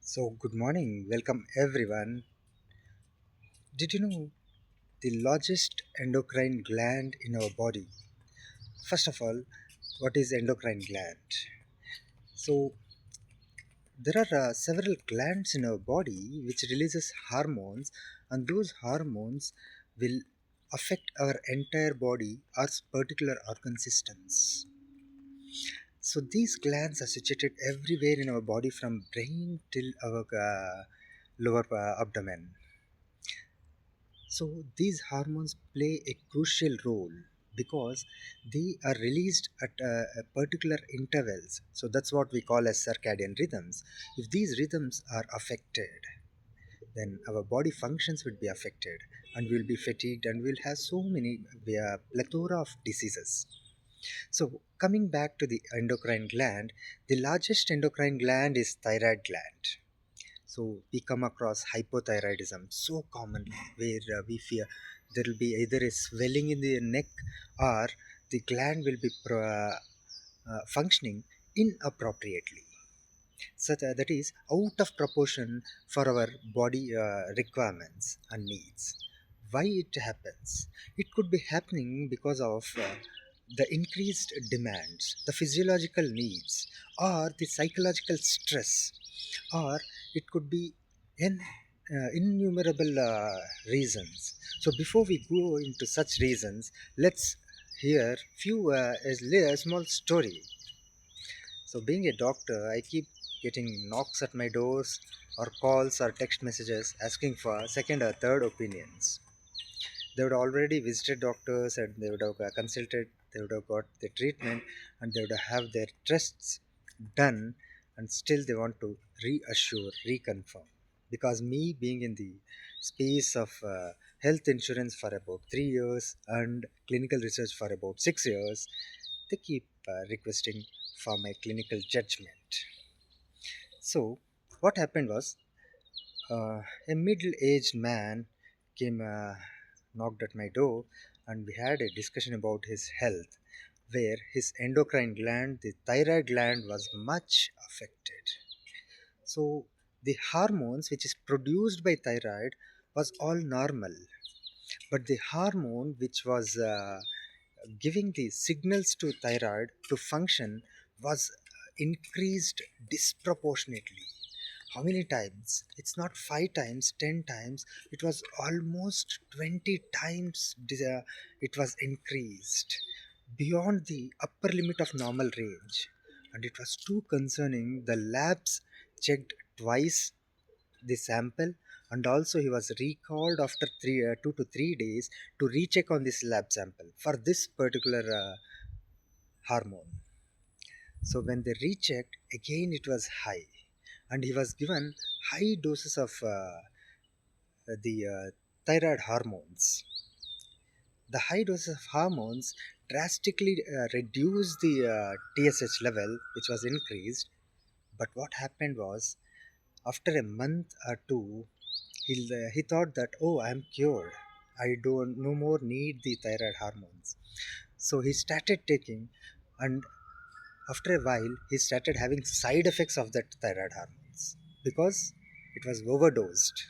So, good morning. Welcome everyone. Did you know the largest endocrine gland in our body? First of all, what is endocrine gland? So, there are several glands in our body which releases hormones, and those hormones will affect our entire body or particular organ systems. So, these glands are situated everywhere in our body from brain till our lower abdomen. So these hormones play a crucial role because they are released at a particular intervals. So that's what we call as circadian rhythms. If these rhythms are affected, then our body functions would be affected, and we'll be fatigued, and we'll have so many plethora of diseases. So coming back to the endocrine gland, the largest endocrine gland is thyroid gland. So we come across hypothyroidism so common, where we fear there will be either a swelling in the neck, or the gland will be functioning inappropriately. So that is out of proportion for our body requirements and needs. Why it happens? It could be happening because of the increased demands, the physiological needs, or the psychological stress, or it could be in innumerable reasons. So before we go into such reasons, let's hear few a small story. So, being a doctor, I keep getting knocks at my doors, or calls or text messages asking for second or third opinions. They would already visited doctors, and they would have consulted, they would have got the treatment, and they would have their tests done, and still they want to reassure, reconfirm. Because me being in the space of health insurance for about 3 years and clinical research for about 6 years, they keep requesting for my clinical judgment. So, what happened was a middle aged man came, knocked at my door, and we had a discussion about his health, where his endocrine gland, the thyroid gland, was much affected. So, the hormones which is produced by thyroid was all normal, but the hormone which was giving the signals to thyroid to function was increased disproportionately. How many times? It's not 5 times, 10 times, it was almost 20 times it was increased beyond the upper limit of normal range. And it was too concerning. The labs checked twice the sample, and also he was recalled after 2 to 3 days to recheck on this lab sample for this particular hormone. So when they rechecked again, it was high, and he was given high doses of the thyroid hormones. The high doses of hormones drastically reduced the TSH level, which was increased. But what happened was, after a month or two, he thought that, oh, I'm cured. I don't no more need the thyroid hormones. So he started taking, and after a while, he started having side effects of that thyroid hormones because it was overdosed.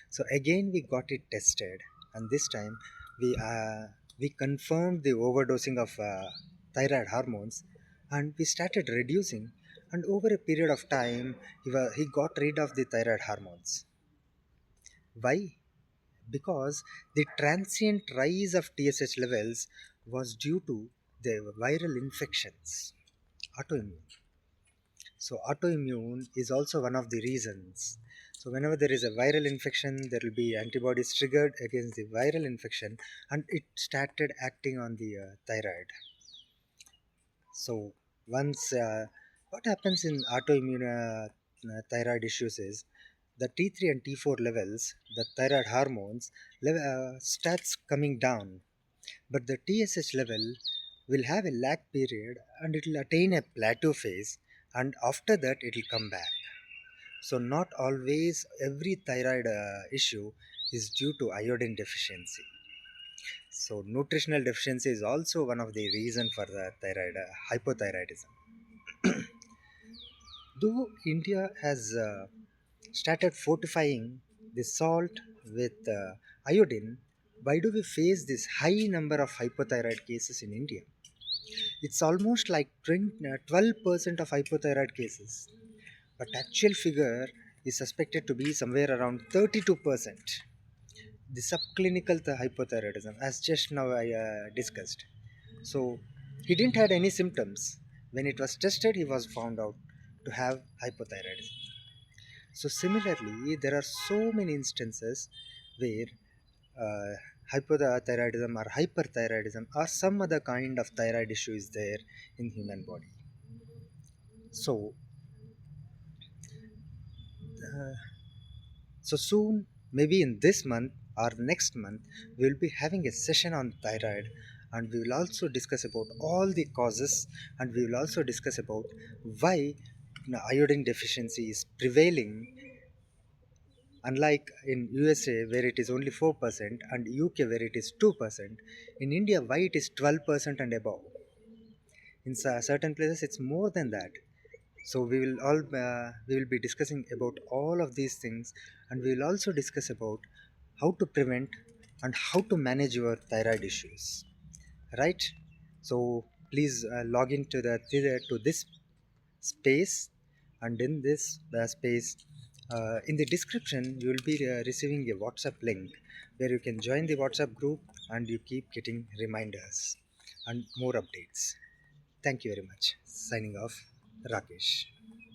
So again, we got it tested, and this time we confirmed the overdosing of thyroid hormones, and we started reducing. And over a period of time, he got rid of the thyroid hormones. Why? Because the transient rise of TSH levels was due to the viral infections, autoimmune. So, autoimmune is also one of the reasons. So, whenever there is a viral infection, there will be antibodies triggered against the viral infection, and it started acting on the thyroid. So, once what happens in autoimmune thyroid issues is the T3 and T4 levels, the thyroid hormones, starts coming down, but the TSH level will have a lag period, and it will attain a plateau phase, and after that it will come back. So not always every thyroid issue is due to iodine deficiency. So nutritional deficiency is also one of the reason for the thyroid hypothyroidism. Though India has started fortifying the salt with iodine, why do we face this high number of hypothyroid cases in India? It's almost like 12% of hypothyroid cases, but actual figure is suspected to be somewhere around 32%. The subclinical hypothyroidism, as just now I discussed. So he didn't had any symptoms. When it was tested, he was found out to have hypothyroidism. So similarly, there are so many instances where uh, hypothyroidism or hyperthyroidism or some other kind of thyroid issue is there in human body. So so soon, maybe in this month or next month, we will be having a session on thyroid, and we will also discuss about all the causes, and we will also discuss about why iodine deficiency is prevailing. Unlike in USA where it is only 4% and UK where it is 2%, in India why it is 12% and above. In certain places it's more than that. So we will be discussing about all of these things, and we will also discuss about how to prevent and how to manage your thyroid issues, right? So please log into to this space, and in this space, in the description you will be receiving a WhatsApp link where you can join the WhatsApp group and you keep getting reminders and more updates. Thank you very much. Signing off, Rakesh.